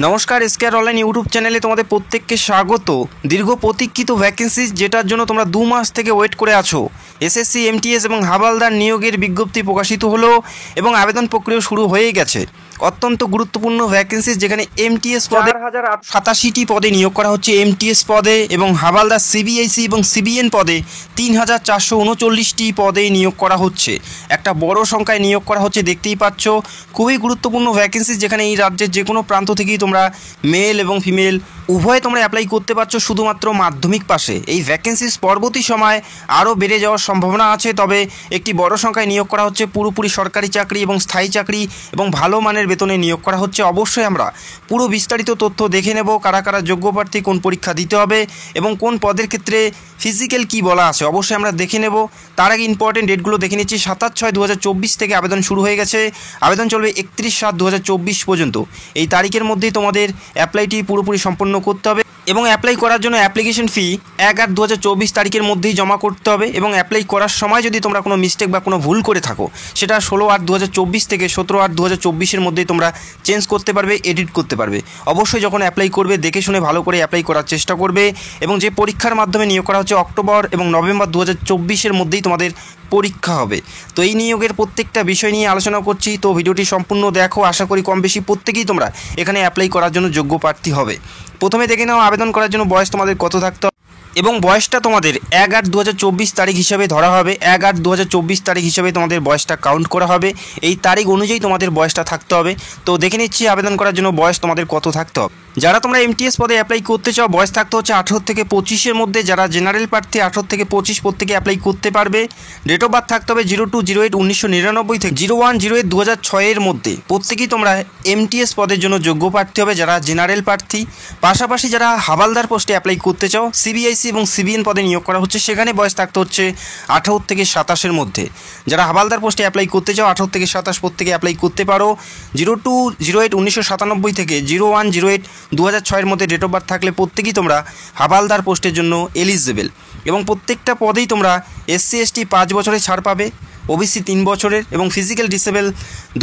নমস্কার, এসকেআর online YouTube চ্যানেলে তোমাদের প্রত্যেককে স্বাগত। দীর্ঘ প্রতীক্ষিত ভ্যাকেন্সিজ যেটার জন্য তোমরা 2 মাস থেকে ওয়েট করে আছো, এসএসসি, এমটিএস এবং হাবালদার নিয়োগের বিজ্ঞপ্তি প্রকাশিত হলো এবং আবেদন প্রক্রিয়া শুরু হয়ে গেছে। অত্যন্ত গুরুত্বপূর্ণ ভ্যাকেন্সিজ, যেখানে এমটিএস পদে 4087টি পদে নিয়োগ করা হচ্ছে এমটিএস পদে, এবং হাবালদার সিবিআইসি এবং সিবিএন পদে 3439টি পদে নিয়োগ করা হচ্ছে। একটা বড় সংখ্যায় নিয়োগ করা হচ্ছে, দেখতেই পাচ্ছ। খুবই গুরুত্বপূর্ণ ভ্যাকেন্সিজ, যেখানে এই রাজ্যের যে কোনো প্রান্ত থেকেই তোমরা মেল এবং ফিমেল উভয়ে তোমরা অ্যাপ্লাই করতে পারছো শুধুমাত্র মাধ্যমিক পাশে। এই ভ্যাকেন্সিজ পরবর্তী সময় আরও বেড়ে যাওয়ার সম্ভাবনা আছে, তবে একটি বড় সংখ্যায় নিয়োগ করা হচ্ছে। পুরোপুরি সরকারি চাকরি এবং স্থায়ী চাকরি এবং ভালো মানের বেতনে নিয়োগ করা হচ্ছে। অবশ্যই আমরা পুরো বিস্তারিত তথ্য দেখে নেব, কারা কারা যোগ্য প্রার্থী, কোন পরীক্ষা দিতে হবে এবং কোন পদের ক্ষেত্রে ফিজিক্যাল কি বলা আছে, অবশ্যই আমরা দেখে নেব। তার আগে ইম্পর্টেন্ট ডেটগুলো দেখে নিচ্ছি। 27/6/2024 থেকে আবেদন শুরু হয়ে গেছে। আবেদন চলবে 31/7/2024 পর্যন্ত। এই তারিখের মধ্যেই তোমাদের অ্যাপ্লাইটি পুরোপুরি সম্পন্ন করতে হবে এবং অ্যাপ্লাই করার জন্য অ্যাপ্লিকেশন ফি 1/8/2024 তারিখের মধ্যেই জমা করতে হবে। এবং অ্যাপ্লাই করার সময় যদি তোমরা কোনো মিস্টেক বা কোনো ভুল করে থাকো, সেটা 16/8/2024 থেকে 17/8/2024 মধ্যেই তোমরা চেঞ্জ করতে পারবে, এডিট করতে পারবে। অবশ্যই যখন অ্যাপ্লাই করবে দেখে শুনে ভালো করে অ্যাপ্লাই করার চেষ্টা করবে। এবং যে পরীক্ষার মাধ্যমে নিয়োগ করা হচ্ছে, অক্টোবর এবং নভেম্বর 2024 মধ্যেই তোমাদের পরীক্ষা হবে। তো এই নিয়োগের প্রত্যেকটা বিষয় নিয়ে আলোচনা করছি, তো ভিডিওটি সম্পূর্ণ দেখো। আশা করি কম বেশি প্রত্যেকেই তোমরা এখানে অ্যাপ্লাই করার জন্য যোগ্য প্রার্থী হবে। প্রথমে দেখে নাও আবেদন করার জন্য বয়স তোমাদের কত থাকতে হবে, এবং বয়সটা তোমাদের 1/8/2024 তারিখ হিসাবে ধরা হবে। 1/8/2024 তারিখ হিসাবে তোমাদের বয়সটা কাউন্ট করা হবে। এই তারিখ অনুযায়ী তোমাদের বয়সটা থাকতে হবে। তো দেখে নিচ্ছি আবেদন করার জন্য বয়স তোমাদের কত থাকতে হবে। যারা তোমরা এমটিএস পদে অ্যাপ্লাই করতে চাও, বয়স থাকতে হচ্ছে 18 থেকে 25-এর মধ্যে। যারা জেনারেল প্রার্থী 18 থেকে 25 প্রত্যেকে অ্যাপ্লাই করতে পারবে। ডেট অফ বার্থ থাকতে হবে 02/08/1999 থেকে 01/08/2006-এর মধ্যে। প্রত্যেকেই তোমরা এমটিএস পদের জন্য যোগ্য প্রার্থী হবে, যারা জেনারেল প্রার্থী। পাশাপাশি যারা হাবালদার পোস্টে অ্যাপ্লাই করতে চাও, সিবিআইসি এবং সিবিএন পদে নিয়োগ করা হচ্ছে, সেখানে বয়স থাকতে হচ্ছে 18 থেকে 27-এর মধ্যে। যারা হাবালদার পোস্টে অ্যাপ্লাই করতে চাও, 18 থেকে 27 প্রত্যেকে অ্যাপ্লাই করতে পারো। 02/08/1997 থেকে 01/08/2006-এর মধ্যে ডেট অফ বার্থ থাকলে প্রত্যেকেই তোমরা হাবালদার পোস্টের জন্য এলিজিবল। এবং প্রত্যেকটা পদেই তোমরা SC/ST 5 বছরের ছাড় পাবে, ওবিসি 3 বছরের এবং ফিজিক্যাল ডিসেবল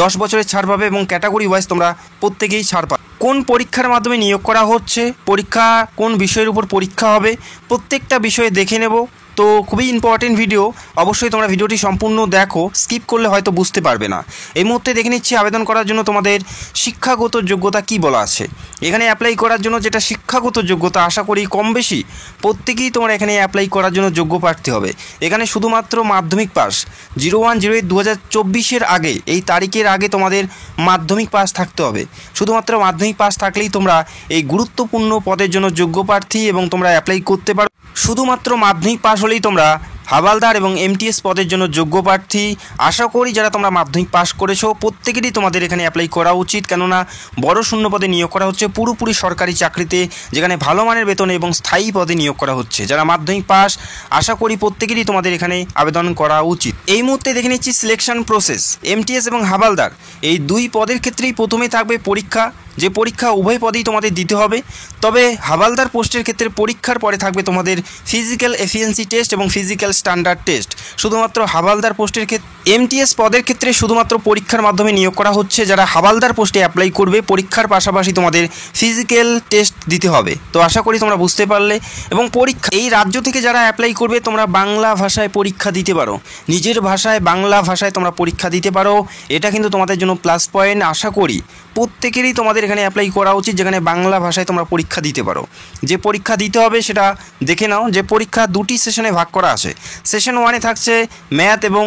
10 বছরের ছাড় পাবে। এবং ক্যাটাগরি ওয়াইজ তোমরা প্রত্যেকেই ছাড় পাবে। কোন পরীক্ষার মাধ্যমে নিয়োগ করা হচ্ছে, পরীক্ষা কোন বিষয়ের উপর পরীক্ষা হবে, প্রত্যেকটা বিষয়ে দেখে নেব। তো খুবই ইম্পর্টেন্ট ভিডিও, অবশ্যই তোমরা ভিডিওটি সম্পূর্ণ দেখো, স্কিপ করলে হয়তো বুঝতে পারবে না। এই মুহূর্তে দেখে নিচ্ছি আবেদন করার জন্য তোমাদের শিক্ষাগত যোগ্যতা কি বলা আছে। এখানে অ্যাপ্লাই করার জন্য যেটা শিক্ষাগত যোগ্যতা, আশা করি কম বেশি প্রত্যেকেই তোমরা এখানে অ্যাপ্লাই করার জন্য যোগ্য প্রার্থী হবে। এখানে শুধুমাত্র মাধ্যমিক পাস 01/08/2024-এর আগে, এই তারিখের আগে তোমাদের মাধ্যমিক পাস থাকতে হবে। শুধুমাত্র মাধ্যমিক পাস থাকলেই তোমরা এই গুরুত্বপূর্ণ পদের জন্য যোগ্য প্রার্থী এবং তোমরা অ্যাপ্লাই করতে পারো। শুধুমাত্র মাধ্যমিক পাস হলেই তোমরা হাবালদার এবং এমটিএস পদের জন্য যোগ্য প্রার্থী। আশা করি যারা তোমরা মাধ্যমিক পাস করেছো প্রত্যেকেরই তোমাদের এখানে অ্যাপ্লাই করা উচিত, কেননা বড় শূন্য পদে নিয়োগ করা হচ্ছে পুরোপুরি সরকারি চাকরিতে, যেখানে ভালো মানের বেতনে এবং স্থায়ী পদে নিয়োগ করা হচ্ছে। যারা মাধ্যমিক পাস, আশা করি প্রত্যেকেরই তোমাদের এখানে আবেদন করা উচিত। এই মুহূর্তে দেখে নিচ্ছি সিলেকশন প্রসেস। এমটিএস এবং হাবালদার এই দুই পদের ক্ষেত্রেই প্রথমে থাকবে পরীক্ষা, যে পরীক্ষা উভয় পদেই তোমাদের দিতে হবে। তবে হাবালদার পোস্টের ক্ষেত্রে পরীক্ষার পরে থাকবে তোমাদের ফিজিক্যাল এফিসিয়েন্সি টেস্ট এবং ফিজিক্যাল স্ট্যান্ডার্ড টেস্ট। শুধুমাত্র হাবালদার পোস্টের ক্ষেত্রে, এমটিএস পদের ক্ষেত্রে শুধুমাত্র পরীক্ষার মাধ্যমে নিয়োগ করা হচ্ছে। যারা হাবালদার পোস্টে অ্যাপ্লাই করবে, পরীক্ষার পাশাপাশি তোমাদের ফিজিক্যাল টেস্ট দিতে হবে। তো আশা করি তোমরা বুঝতে পারলে। এবং পরীক্ষা, এই রাজ্য থেকে যারা অ্যাপ্লাই করবে, তোমরা বাংলা ভাষায় পরীক্ষা দিতে পারো, নিজের ভাষায় বাংলা ভাষায় তোমরা পরীক্ষা দিতে পারো। এটা কিন্তু তোমাদের জন্য প্লাস পয়েন্ট। আশা করি প্রত্যেকেরই তোমাদের এখানে অ্যাপ্লাই করা উচিত, যেখানে বাংলা ভাষায় তোমরা পরীক্ষা দিতে পারো। যে পরীক্ষা দিতে হবে সেটা দেখে নাও। যে পরীক্ষা দুটি সেশনে ভাগ করা আছে। সেশন 1-এ থাকছে ম্যাথ এবং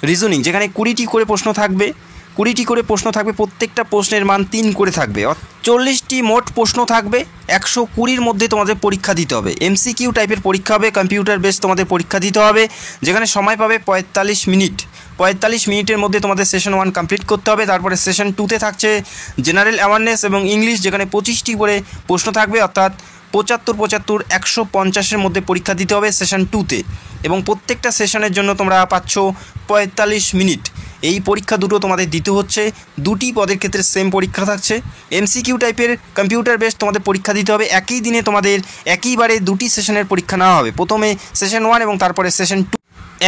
রিজনিং, যেখানে 20টি করে প্রশ্ন থাকবে। 20টি করে প্রশ্ন থাকবে, প্রত্যেকটা প্রশ্নের মান 3 করে থাকবে। 40টি মোট প্রশ্ন থাকবে, 120-র মধ্যে তোমাদের পরীক্ষা দিতে হবে। MCQ টাইপের পরীক্ষা হবে, কম্পিউটার বেস তোমাদের পরীক্ষা দিতে হবে, যেখানে সময় পাবে 45 মিনিট। 45 মিনিটের মধ্যে তোমাদের সেশন 1 কমপ্লিট করতে হবে। তারপরে সেশন 2-তে থাকছে জেনারেল অ্যাওয়ারনেস এবং ইংলিশ, যেখানে 25টি করে প্রশ্ন থাকবে, অর্থাৎ 75, 150-এর মধ্যে পরীক্ষা দিতে হবে সেশন 2-তে। এবং প্রত্যেকটা সেশনের জন্য তোমরা পাচ্ছ 45 মিনিট। এই পরীক্ষা দুটো তোমাদের দিতে হচ্ছে। দুটি পদের ক্ষেত্রে সেম পরীক্ষা থাকছে। MCQ টাইপের কম্পিউটার বেস তোমাদের পরীক্ষা দিতে হবে। একই দিনে তোমাদের একইবারে দুটি সেশনের পরীক্ষা নেওয়া হবে, প্রথমে সেশন 1 এবং তারপরে সেশন 2।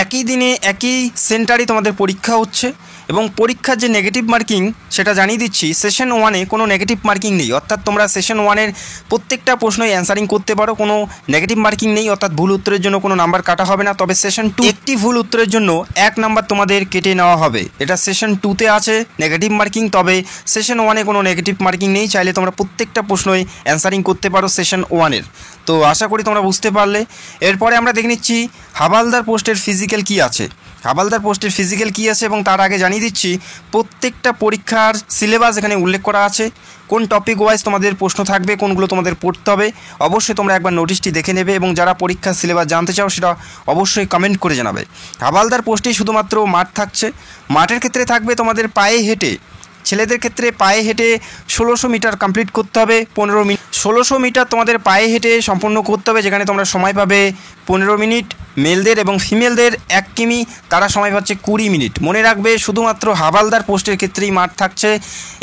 একই দিনে একই সেন্টারে তোমাদের পরীক্ষা হচ্ছে এবং পরীক্ষার যে নেগেটিভ মার্কিং সেটা জানিয়ে দিচ্ছি, সেশন 1-এ কোনো নেগেটিভ মার্কিং নেই, অর্থাৎ তোমরা সেশন 1-এর প্রত্যেকটা প্রশ্নই অ্যান্সারিং করতে পারো, কোনো নেগেটিভ মার্কিং নেই, অর্থাৎ ভুল উত্তরের জন্য কোনো নাম্বার কাটা হবে না। তবে সেশন 2 একটি ভুল উত্তরের জন্য 1 নাম্বার তোমাদের কেটে নেওয়া হবে। এটা সেশন 2-তে আছে নেগেটিভ মার্কিং, তবে সেশন 1-এ কোনো নেগেটিভ মার্কিং নেই। চাইলে তোমরা প্রত্যেকটা প্রশ্নই অ্যান্সারিং করতে পারো সেশন 1-এর। তো আশা করি তোমরা বুঝতে পারলে। এরপরে আমরা দেখে নিচ্ছি হাবালদার পোস্টের ফিজিক্যাল কী আছে। হাবালদার পোস্টের ফিজিক্যাল কী আছে এবং তার আগে জানিয়ে দিচ্ছি প্রত্যেকটা পরীক্ষার সিলেবাস এখানে উল্লেখ করা আছে, কোন টপিক ওয়াইজ তোমাদের প্রশ্ন থাকবে, কোনগুলো তোমাদের পড়তে হবে। অবশ্যই তোমরা একবার নোটিশটি দেখে নেবে এবং যারা পরীক্ষার সিলেবাস জানতে চাও সেটা অবশ্যই কমেন্ট করে জানাবে। হাবালদার পোস্টেই শুধুমাত্র মাঠ থাকছে। মাঠের ক্ষেত্রে থাকবে তোমাদের পায়ে হেঁটে, ছেলেদের ক্ষেত্রে পায়ে হেঁটে 1600 মিটার কমপ্লিট করতে হবে 15 মিনিট। 1600 মিটার তোমাদের পায়ে হেঁটে সম্পন্ন করতে হবে, যেখানে তোমরা সময় পাবে 15 মিনিট। মেলদের এবং ফিমেলদের 1 কিমি, তারা সময় পাচ্ছে 20 মিনিট। মনে রাখবে শুধুমাত্র হাবালদার পোস্টের ক্ষেত্রেই মাঠ থাকছে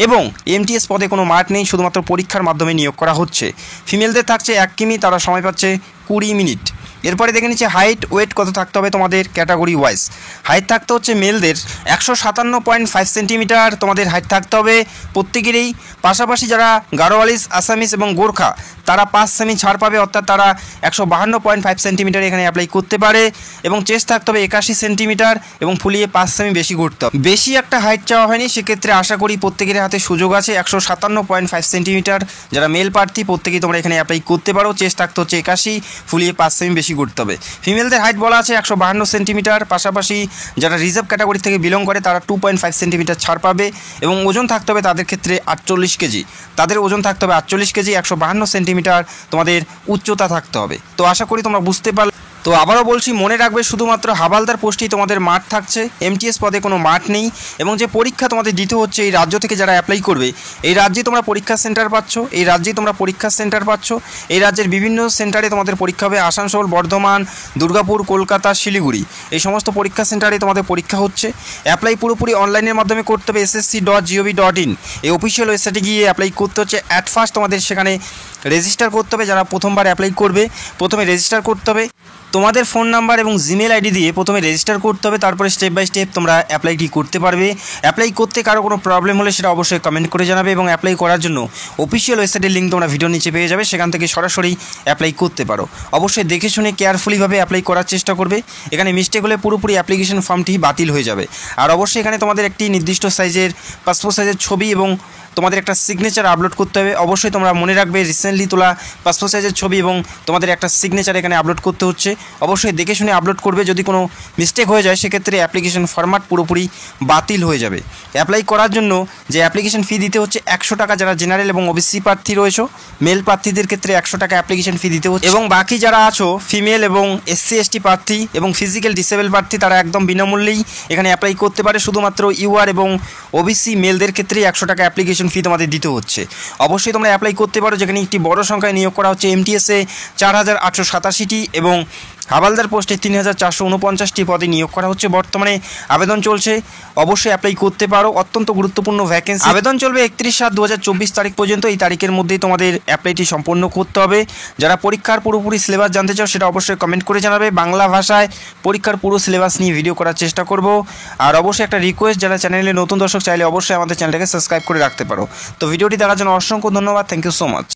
এবং এমটিএস পদে কোনো মাঠ নেই, শুধুমাত্র পরীক্ষার মাধ্যমে নিয়োগ করা হচ্ছে। ফিমেলদের থাকছে 1 কিমি, তারা সময় পাচ্ছে 20 মিনিট। এরপরে দেখে নিচ্ছে হাইট ওয়েট কত থাকতে হবে তোমাদের ক্যাটাগরি ওয়াইজ। হাইট থাকতে হচ্ছে মেলদের 157.5 সেন্টিমিটার তোমাদের হাইট থাকতে হবে প্রত্যেকেরই। পাশাপাশি যারা গাড়োয়ালিস, আসামিস এবং গোর্খা তারা 5 সেমি ছাড় পাবে, অর্থাৎ তারা 152.5 সেন্টিমিটার এখানে অ্যাপ্লাই করতে পারে। এবং চেস্ট থাকতে হবে 81 সেন্টিমিটার এবং ফুলিয়ে 5 সেমি বেশি ঘুরতে হবে। বেশি একটা হাইট চাওয়া হয়নি, সেক্ষেত্রে আশা করি প্রত্যেকের হাতে সুযোগ আছে। 157.5 সেন্টিমিটার যারা মেল প্রার্থী প্রত্যেকেই তোমরা এখানে অ্যাপ্লাই করতে পারো। চেস্ট থাকতে হচ্ছে 81, ফুলিয়ে 5 সেমি বেশি ঘুরতে হবে। ফিমেলদের হাইট বলা আছে 152 সেন্টিমিটার। পাশাপাশি যারা রিজার্ভ ক্যাটাগরি থেকে বিলং করে তারা 2.5 সেন্টিমিটার ছাড় পাবে এবং ওজন থাকতে হবে তাদের ক্ষেত্রে 48 কেজি। তাদের ওজন থাকতে হবে 48 কেজি। 152 সেন্টিমিটার তোমাদের উচ্চতা থাকতে হবে। তো আশা করি তোমরা বুঝতে পারলে। তো আবারও বলছি, মনে রাখবে শুধুমাত্র হাবালদার পোস্টেই তোমাদের মাঠ থাকছে, এমটিএস পদে কোনো মাঠ নেই। এবং যে পরীক্ষা তোমাদের দিতে হচ্ছে এই রাজ্য থেকে যারা অ্যাপ্লাই করবে, এই রাজ্যে তোমরা পরীক্ষা সেন্টার পাচ্ছ, এই রাজ্যেই তোমরা পরীক্ষা সেন্টার পাচ্ছ। এই রাজ্যের বিভিন্ন সেন্টারে তোমাদের পরীক্ষা হবে। আসানসোল, বর্ধমান, দুর্গাপুর, কলকাতা, শিলিগুড়ি, এই সমস্ত পরীক্ষা সেন্টারে তোমাদের পরীক্ষা হচ্ছে। অ্যাপ্লাই পুরোপুরি অনলাইনের মাধ্যমে করতে হবে। ssc.gov.in এই অফিসিয়াল ওয়েবসাইটে গিয়ে অ্যাপ্লাই করতে হচ্ছে। অ্যাট ফার্স্ট তোমাদের সেখানে রেজিস্টার করতে হবে। যারা প্রথমবার অ্যাপ্লাই করবে প্রথমে রেজিস্টার করতে হবে। তোমাদের ফোন নাম্বার এবং জিমেল আইডি দিয়ে প্রথমে রেজিস্টার করতে হবে, তারপরে স্টেপ বাই স্টেপ তোমরা অ্যাপ্লাইটি করতে পারবে। অ্যাপ্লাই করতে কারো কোনো প্রবলেম হলে সেটা অবশ্যই কমেন্ট করে জানাবে এবং অ্যাপ্লাই করার জন্য অফিসিয়াল ওয়েবসাইটের লিঙ্ক তোমরা ভিডিও নিচে পেয়ে যাবে, সেখান থেকে সরাসরি অ্যাপ্লাই করতে পারো। অবশ্যই দেখে শুনে কেয়ারফুলিভাবে অ্যাপ্লাই করার চেষ্টা করবে। এখানে মিস্টেক হলে পুরোপুরি অ্যাপ্লিকেশন ফর্মটি বাতিল হয়ে যাবে। আর অবশ্যই এখানে তোমাদের একটি নির্দিষ্ট সাইজের পাসপোর্ট সাইজের ছবি এবং তোমাদের একটা সিগনেচার আপলোড করতে হবে। অবশ্যই তোমরা মনে রাখবে রিসেন্টলি তোলা পাসপোর্ট সাইজের ছবি এবং তোমাদের একটা সিগনেচার এখানে আপলোড করতে হচ্ছে। অবশ্যই দেখে শুনে আপলোড করবে। যদি কোনো মিস্টেক হয়ে যায় সেক্ষেত্রে অ্যাপ্লিকেশন ফরম্যাট পুরোপুরি বাতিল হয়ে যাবে। অ্যাপ্লাই করার জন্য যে অ্যাপ্লিকেশন ফি দিতে হচ্ছে 100 টাকা, যারা জেনারেল এবং ওবিসি প্রার্থী রয়েছে মেল প্রার্থীদের ক্ষেত্রে 100 টাকা অ্যাপ্লিকেশন ফি দিতে হচ্ছে। এবং বাকি যারা আছো ফিমেল এবং SC ST প্রার্থী এবং ফিজিক্যাল ডিসেবল প্রার্থী তারা একদম বিনামূল্যেই এখানে অ্যাপ্লাই করতে পারে। শুধুমাত্র UR এবং ওবিসি মেলদের ক্ষেত্রেই 100 টাকা অ্যাপ্লিকেশন ফি তোমাদের দিতে হচ্ছে। অবশ্যই তোমরা অ্যাপ্লাই করতে পারো, যেখানে একটি বড় সংখ্যায় নিয়োগ করা হচ্ছে। এমটিএসে 4887টি এবং হাবালদার পোস্টে 3449টি পদে নিয়োগ করা হচ্ছে। বর্তমানে আবেদন চলছে, অবশ্যই অ্যাপ্লাই করতে পারো। অত্যন্ত গুরুত্বপূর্ণ ভ্যাকেন্সি। আবেদন চলবে 31/7/2024 তারিখ পর্যন্ত। এই তারিখের মধ্যেই তোমাদের অ্যাপ্লাইটি সম্পন্ন করতে হবে। যারা পরীক্ষার পুরোপুরি সিলেবাস জানতে চাও সেটা অবশ্যই কমেন্ট করে জানাবে। বাংলা ভাষায় পরীক্ষার পুরো সিলেবাস নিয়ে ভিডিও করার চেষ্টা করব। আর অবশ্যই একটা রিকোয়েস্ট, যারা চ্যানেলে নতুন দর্শক চাইলে অবশ্যই আমাদের চ্যানেলটাকে সাবস্ক্রাইব করে রাখতে পারো। তো ভিডিওটি দেখার জন্য অসংখ্য ধন্যবাদ। Thank you so much.